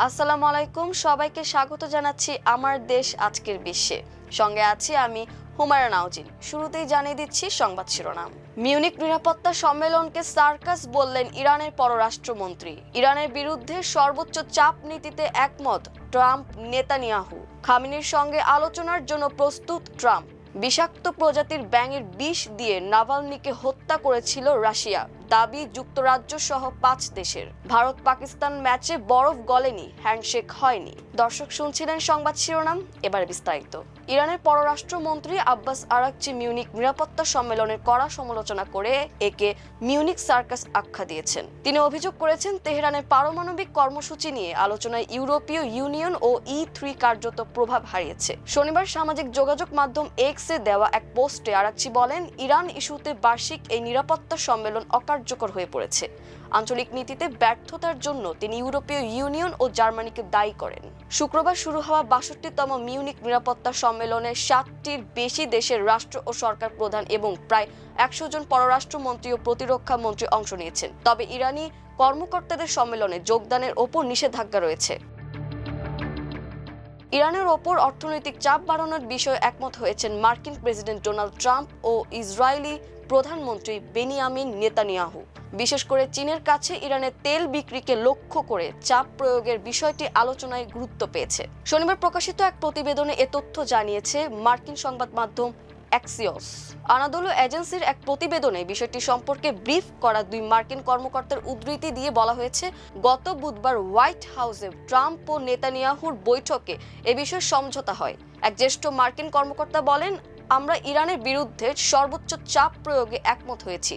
আসসালামু আলাইকুম, সবাইকে স্বাগত জানাচ্ছি আমার দেশ আজকের বিশ্বে। সঙ্গে আছি আমি হুমায়রা নাওজিন। শুরুতেই জানিয়ে দিচ্ছি সংবাদ শিরোনাম। মিউনিক নিরাপত্তা সম্মেলনকে সার্কাস বললেন ইরানের পররাষ্ট্রমন্ত্রী। ইরানের বিরুদ্ধে সর্বোচ্চ চাপ নীতিতে একমত ট্রাম্প নেতানিয়াহু। খামেনির সঙ্গে আলোচনার জন্য প্রস্তুত ট্রাম্প। বিষাক্ত প্রজাতির ব্যাঙের বিষ দিয়ে নাভালনিকে হত্যা করেছিল রাশিয়া, দাবি যুক্তরাজ্য সহ 5 দেশের। ভারত পাকিস্তান ম্যাচে বরফ গলেনি, হ্যান্ডশেক হয়নি। দর্শক শুনছিলেন সংবাদ শিরোনাম, এবার বিস্তারিত। ইরানের পররাষ্ট্রমন্ত্রী আব্বাস আরাকচি মিউনিক নিরাপত্তা সম্মেলনের কড়া সমালোচনা করে একে মিউনিক সার্কাস আখ্যা দিয়েছেন। তিনি অভিযোগ করেছেন, তেহরানের পারমাণবিক কর্মসূচি নিয়ে আলোচনায় ইউরোপীয় ইউনিয়ন ও E3 কার্যত প্রভাব হারিয়েছে। শনিবার সামাজিক যোগাযোগ মাধ্যম এক্সে দেওয়া এক পোস্টে আরাকচি বলেন, ইরান ইস্যুতে বার্ষিক এই নিরাপত্তা সম্মেলন কার্যকর হয়ে পড়েছে। আঞ্চলিক নীতিতে ব্যর্থতার জন্য তিনি ইউরোপীয় ইউনিয়ন ও জার্মানিকে দায়ী করেন। শুক্রবার শুরু হওয়া 62তম মিউনিক নিরাপত্তা সম্মেলনে 60টির বেশি দেশের রাষ্ট্র ও সরকার প্রধান এবং প্রায় 100 জন পররাষ্ট্রমন্ত্রী ও প্রতিরক্ষা মন্ত্রী অংশ নিয়েছেন। তবে ইরানি কর্মকর্তাদের সম্মেলনে যোগদানের ওপর নিষেধাজ্ঞা রয়েছে। ইরানের ওপর অর্থনৈতিক চাপ বাড়ানোর বিষয়ে একমত হয়েছেন মার্কিন প্রেসিডেন্ট ডোনাল্ড ট্রাম্প ও ইসরায়েলি প্রধানমন্ত্রী বেনিয়ামিন নেতানিয়াহু। বিশেষ করে চীনের কাছে ইরানের তেল বিক্রিকে লক্ষ্য করে চাপ প্রয়োগের বিষয়টি আলোচনায় গুরুত্ব পেয়েছে। শনিবার প্রকাশিত এক প্রতিবেদনে এ তথ্য জানিয়েছে মার্কিন সংবাদ মাধ্যম অ্যাক্সিওস। আনাদোলু এজেন্সির এক প্রতিবেদনে বিষয়টি সম্পর্কে ব্রিফ করা 2 মার্কিন কর্মকর্তার উদ্ধৃতি দিয়ে বলা হয়েছে, গত বুধবার হোয়াইট হাউসে ট্রাম্প ও নেতানিয়াহুর বৈঠকে এ বিষয়ে সমঝোতা হয়। এক জ্যেষ্ঠ মার্কিন কর্মকর্তা বলেন, আমরা ইরানের বিরুদ্ধে সর্বোচ্চ চাপ প্রয়োগে একমত হয়েছি,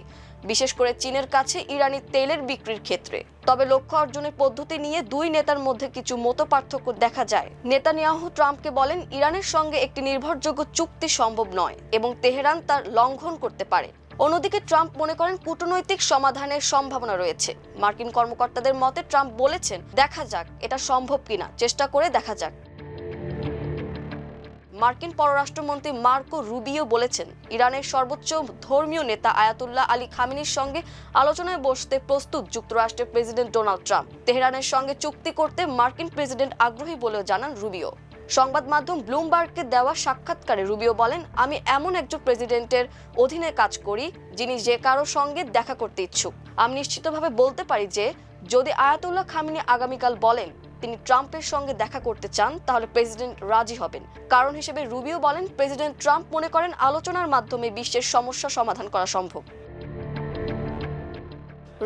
বিশেষ করে চীনের কাছে ইরানি তেলের বিক্রির ক্ষেত্রে। তবে লক্ষ্য অর্জনের পদ্ধতি নিয়ে 2 নেতার মধ্যে কিছু মতপার্থক্য দেখা যায়। নেতানিয়াহু ট্রাম্পকে বলেন, ইরানের সঙ্গে একটি নির্ভরযোগ্য চুক্তি সম্ভব নয় এবং তেহরান তার লঙ্ঘন করতে পারে। অন্যদিকে ট্রাম্প মনে করেন কূটনৈতিক সমাধানের সম্ভাবনা রয়েছে। মার্কিন কর্মকর্তাদের মতে ট্রাম্প বলেছেন, দেখা যাক এটা সম্ভব কিনা, চেষ্টা করে দেখা যাক। মার্কিন পররাষ্ট্রমন্ত্রী মার্কো রুবিও বলেছেন, ইরানের সর্বোচ্চ ধর্মীয় নেতা আয়াতুল্লাহ আলী খামেনির সঙ্গে আলোচনায় বসতে প্রস্তুত যুক্তরাষ্ট্রের প্রেসিডেন্ট ডোনাল্ড ট্রাম্প। তেহরানের সঙ্গে চুক্তি করতে মার্কিন প্রেসিডেন্ট আগ্রহী বলেও জানান রুবিও। সংবাদ মাধ্যম ব্লুমবার্গকে দেওয়া সাক্ষাৎকারে রুবিও বলেন, আমি এমন একজন প্রেসিডেন্টের অধীনে কাজ করি যিনি যে কারো সঙ্গে দেখা করতে ইচ্ছুক। আমি নিশ্চিতভাবে বলতে পারি যে যদি আয়াতুল্লাহ খামেনি আগামীকাল বলেন তিনি ট্রাম্পের সঙ্গে দেখা করতে চান, তাহলে প্রেসিডেন্ট রাজি হবেন। কারণ হিসেবে রুবিও বলেন, প্রেসিডেন্ট ট্রাম্প মনে করেন আলোচনার মাধ্যমে বিশ্বের সমস্যা সমাধান করা সম্ভব।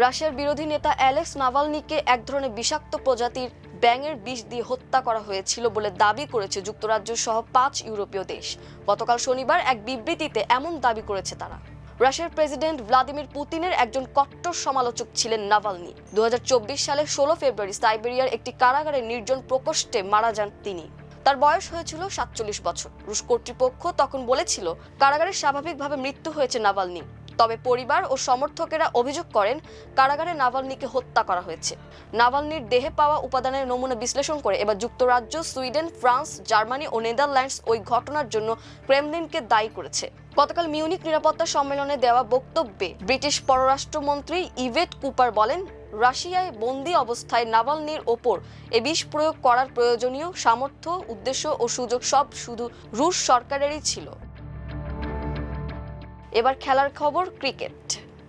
রাশিয়ার বিরোধী নেতা অ্যালেক্স নাভালনিকে এক ধরনের বিষাক্ত প্রজাতির ব্যাঙের বিষ দিয়ে হত্যা করা হয়েছিল বলে দাবি করেছে যুক্তরাজ্য সহ 5 ইউরোপীয় দেশ। গতকাল শনিবার এক বিবৃতিতে এমন দাবি করেছে তারা। রাশিয়ার প্রেসিডেন্ট ভ্লাদিমির পুতিনের একজন কট্টর সমালোচক ছিলেন নাভালনি। 2024 সালের 16 ফেব্রুয়ারি সাইবেরিয়ার একটি কারাগারে নির্জন প্রকোষ্ঠে মারা যান তিনি। তার বয়স হয়েছিল 47 বছর। রুশ কর্তৃপক্ষ তখন বলেছিল কারাগারে স্বাভাবিকভাবে মৃত্যু হয়েছে নাভালনি। তবে পরিবার ও সমর্থকেরা অভিযোগ করেন কারাগারে নাভালনিকে হত্যা করা হয়েছে। নাভালনির দেহে পাওয়া উপাদানের নমুনা বিশ্লেষণ করে এবার যুক্তরাজ্য, সুইডেন, ফ্রান্স, জার্মানি ও নেদারল্যান্ডস ওই ঘটনার জন্য ক্রেমলিনকে দায়ী করেছে। গতকাল মিউনিক নিরাপত্তা সম্মেলনে দেওয়া বক্তব্যে ব্রিটিশ পররাষ্ট্রমন্ত্রী ইভেট কুপার বলেন, রাশিয়ায় বন্দী অবস্থায় নাভালনির ওপর এ বিষ প্রয়োগ করার প্রয়োজনীয় সামর্থ্য, উদ্দেশ্য ও সুযোগ সব শুধু রুশ সরকারেরই ছিল। এবার খেলার খবর, ক্রিকেট।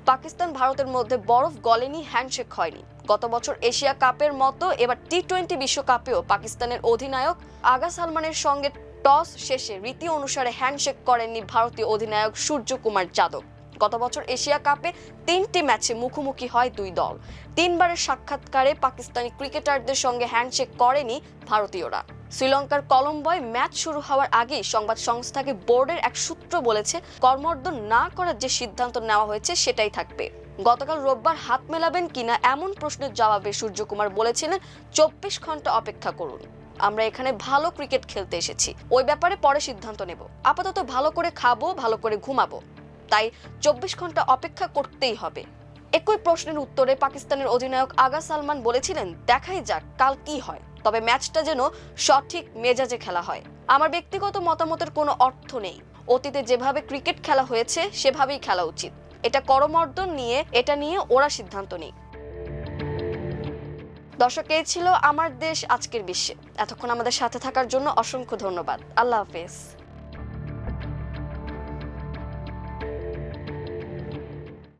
পাকিস্তান ভারতের মধ্যে বরফ গলেনি, হ্যান্ডশেক হয়নি। গত বছর এশিয়া কাপের মতো এবার T20 বিশ্বকাপেও পাকিস্তানের অধিনায়ক আগা সালমানের সঙ্গে টস শেষে রীতি অনুসারে হ্যান্ডশেক করেননি ভারতীয় অধিনায়ক সূর্যকুমার যাদব। গত বছর এশিয়া কাপে 3টি ম্যাচে মুখোমুখি হয় 2 দল। 3 বারের সাক্ষাৎকারে পাকিস্তানি ক্রিকেটারদের সঙ্গে হ্যান্ডশেক করেনি ভারতীয়রা। শ্রীলঙ্কার কলম্বোয় ম্যাচ শুরু হওয়ার আগেই সংবাদ সংস্থাকে বোর্ডের এক সূত্র বলেছে, কর্মর্দন না করার যে সিদ্ধান্ত নেওয়া হয়েছে সেটাই থাকবে। গতকাল রোববার হাত মেলাবেন কিনা এমন প্রশ্নের জবাবে সূর্যকুমার বলেছিলেন, 24 ঘন্টা অপেক্ষা করুন। আমরা এখানে ভালো ক্রিকেট খেলতে এসেছি, ওই ব্যাপারে পরে সিদ্ধান্ত নেব। আপাতত ভালো করে খাবো, ভালো করে ঘুমাবো, তাই 24 ঘন্টা অপেক্ষা করতেই হবে। একই প্রশ্নের উত্তরে পাকিস্তানের অধিনায়ক আগা সালমান বলেছিলেন, দেখাই যাক কাল কি হয়, তবে ম্যাচটা যেন সঠিক মেজাজে খেলা হয়। আমার ব্যক্তিগত মতামতের কোনো অর্থ নেই। অতীতে যেভাবে ক্রিকেট খেলা হয়েছে সেভাবেই খেলা উচিত। এটা করমর্দন নিয়ে ওরা সিদ্ধান্ত নেই। দর্শক, এই ছিল আমার দেশ আজকের বিশ্বে। এতক্ষণ আমাদের সাথে থাকার জন্য অসংখ্য ধন্যবাদ। আল্লাহ হাফেজ।